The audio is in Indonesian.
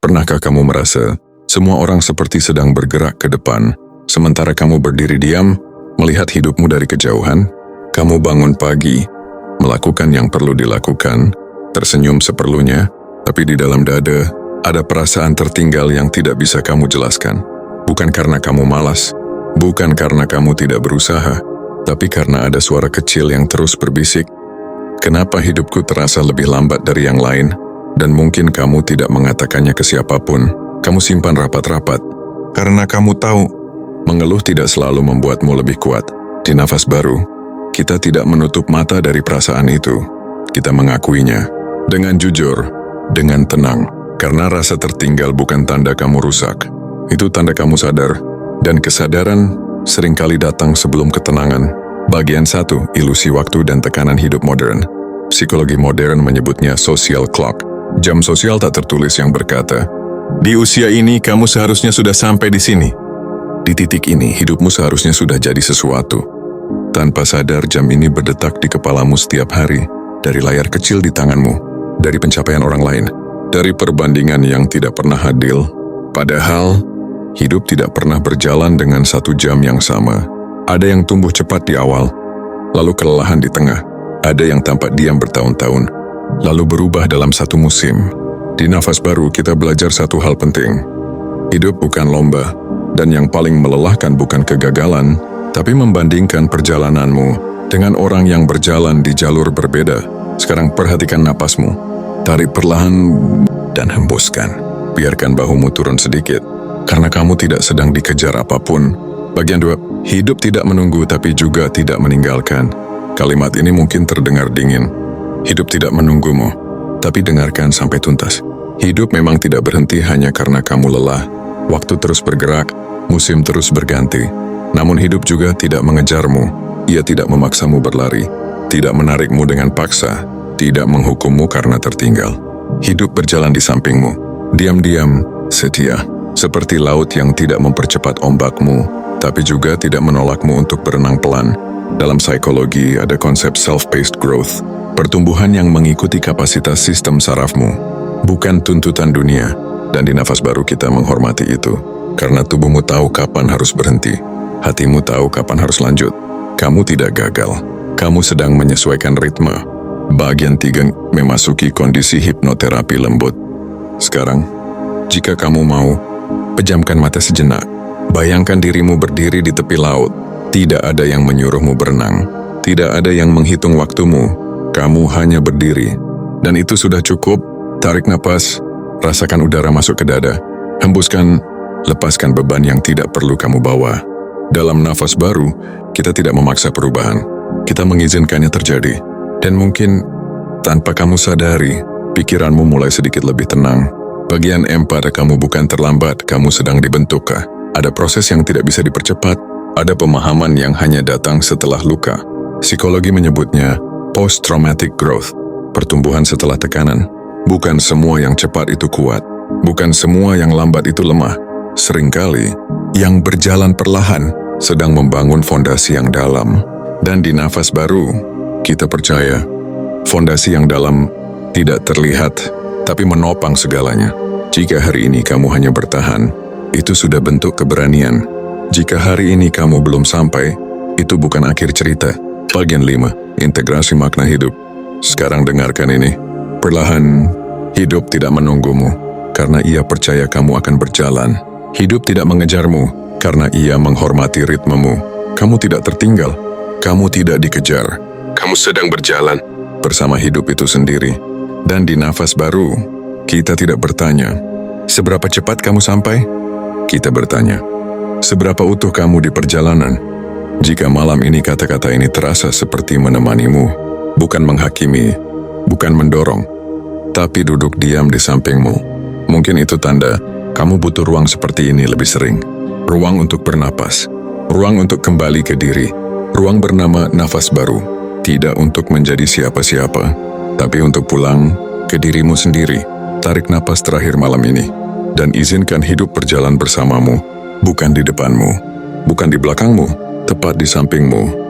Pernahkah kamu merasa semua orang seperti sedang bergerak ke depan, sementara kamu berdiri diam, melihat hidupmu dari kejauhan? Kamu bangun pagi, melakukan yang perlu dilakukan, tersenyum seperlunya, tapi di dalam dada ada perasaan tertinggal yang tidak bisa kamu jelaskan. Bukan karena kamu malas, bukan karena kamu tidak berusaha, tapi karena ada suara kecil yang terus berbisik, "Kenapa hidupku terasa lebih lambat dari yang lain?" Dan mungkin kamu tidak mengatakannya ke siapapun. Kamu simpan rapat-rapat, karena kamu tahu, mengeluh tidak selalu membuatmu lebih kuat. Di nafas baru, kita tidak menutup mata dari perasaan itu. Kita mengakuinya, dengan jujur, dengan tenang, karena rasa tertinggal bukan tanda kamu rusak. Itu tanda kamu sadar, dan kesadaran seringkali datang sebelum ketenangan. Bagian 1, ilusi waktu dan tekanan hidup modern. Psikologi modern menyebutnya social clock. Jam sosial tak tertulis yang berkata, "Di usia ini kamu seharusnya sudah sampai di sini." Di titik ini, hidupmu seharusnya sudah jadi sesuatu. Tanpa sadar, jam ini berdetak di kepalamu setiap hari, dari layar kecil di tanganmu, dari pencapaian orang lain, dari perbandingan yang tidak pernah adil. Padahal, hidup tidak pernah berjalan dengan satu jam yang sama. Ada yang tumbuh cepat di awal, lalu kelelahan di tengah. Ada yang tampak diam bertahun-tahun, lalu berubah dalam satu musim. Di nafas baru kita belajar satu hal penting. Hidup bukan lomba, dan yang paling melelahkan bukan kegagalan, tapi membandingkan perjalananmu dengan orang yang berjalan di jalur berbeda. Sekarang perhatikan napasmu. Tarik perlahan dan hembuskan. Biarkan bahumu turun sedikit, karena kamu tidak sedang dikejar apapun. Bagian 2, hidup tidak menunggu tapi juga tidak meninggalkan. Kalimat ini mungkin terdengar dingin. Hidup tidak menunggumu, tapi dengarkan sampai tuntas. Hidup memang tidak berhenti hanya karena kamu lelah. Waktu terus bergerak, musim terus berganti. Namun hidup juga tidak mengejarmu. Ia tidak memaksamu berlari, tidak menarikmu dengan paksa, tidak menghukummu karena tertinggal. Hidup berjalan di sampingmu, diam-diam, setia. Seperti laut yang tidak mempercepat ombakmu, tapi juga tidak menolakmu untuk berenang pelan. Dalam psikologi ada konsep self-paced growth, pertumbuhan yang mengikuti kapasitas sistem sarafmu, bukan tuntutan dunia. Dan di nafas baru kita menghormati itu, karena tubuhmu tahu kapan harus berhenti, hatimu tahu kapan harus lanjut. Kamu tidak gagal, kamu sedang menyesuaikan ritme. Bagian 3, memasuki kondisi hipnoterapi lembut. Sekarang, jika kamu mau, pejamkan mata sejenak. Bayangkan dirimu berdiri di tepi laut. Tidak ada yang menyuruhmu berenang. Tidak ada yang menghitung waktumu. Kamu hanya berdiri. Dan itu sudah cukup. Tarik napas, rasakan udara masuk ke dada. Hembuskan, lepaskan beban yang tidak perlu kamu bawa. Dalam nafas baru, kita tidak memaksa perubahan. Kita mengizinkannya terjadi. Dan mungkin, tanpa kamu sadari, pikiranmu mulai sedikit lebih tenang. Bagian M pada kamu bukan terlambat, kamu sedang dibentuk. Ada proses yang tidak bisa dipercepat. Ada pemahaman yang hanya datang setelah luka. Psikologi menyebutnya post-traumatic growth, pertumbuhan setelah tekanan. Bukan semua yang cepat itu kuat, bukan semua yang lambat itu lemah. Seringkali, yang berjalan perlahan sedang membangun fondasi yang dalam. Dan di nafas baru, kita percaya, fondasi yang dalam tidak terlihat, tapi menopang segalanya. Jika hari ini kamu hanya bertahan, itu sudah bentuk keberanian. Jika hari ini kamu belum sampai, itu bukan akhir cerita. Bagian 5, integrasi makna hidup. Sekarang dengarkan ini. Perlahan, hidup tidak menunggumu, karena ia percaya kamu akan berjalan. Hidup tidak mengejarmu, karena ia menghormati ritmemu. Kamu tidak tertinggal, kamu tidak dikejar. Kamu sedang berjalan bersama hidup itu sendiri. Dan di nafas baru, kita tidak bertanya, "Seberapa cepat kamu sampai?" Kita bertanya, "Seberapa utuh kamu di perjalanan?" Jika malam ini kata-kata ini terasa seperti menemanimu, bukan menghakimi, bukan mendorong, tapi duduk diam di sampingmu, mungkin itu tanda kamu butuh ruang seperti ini lebih sering. Ruang untuk bernapas, ruang untuk kembali ke diri, ruang bernama nafas baru. Tidak untuk menjadi siapa-siapa, tapi untuk pulang ke dirimu sendiri. Tarik napas terakhir malam ini, dan izinkan hidup berjalan bersamamu. Bukan di depanmu, bukan di belakangmu, tepat di sampingmu.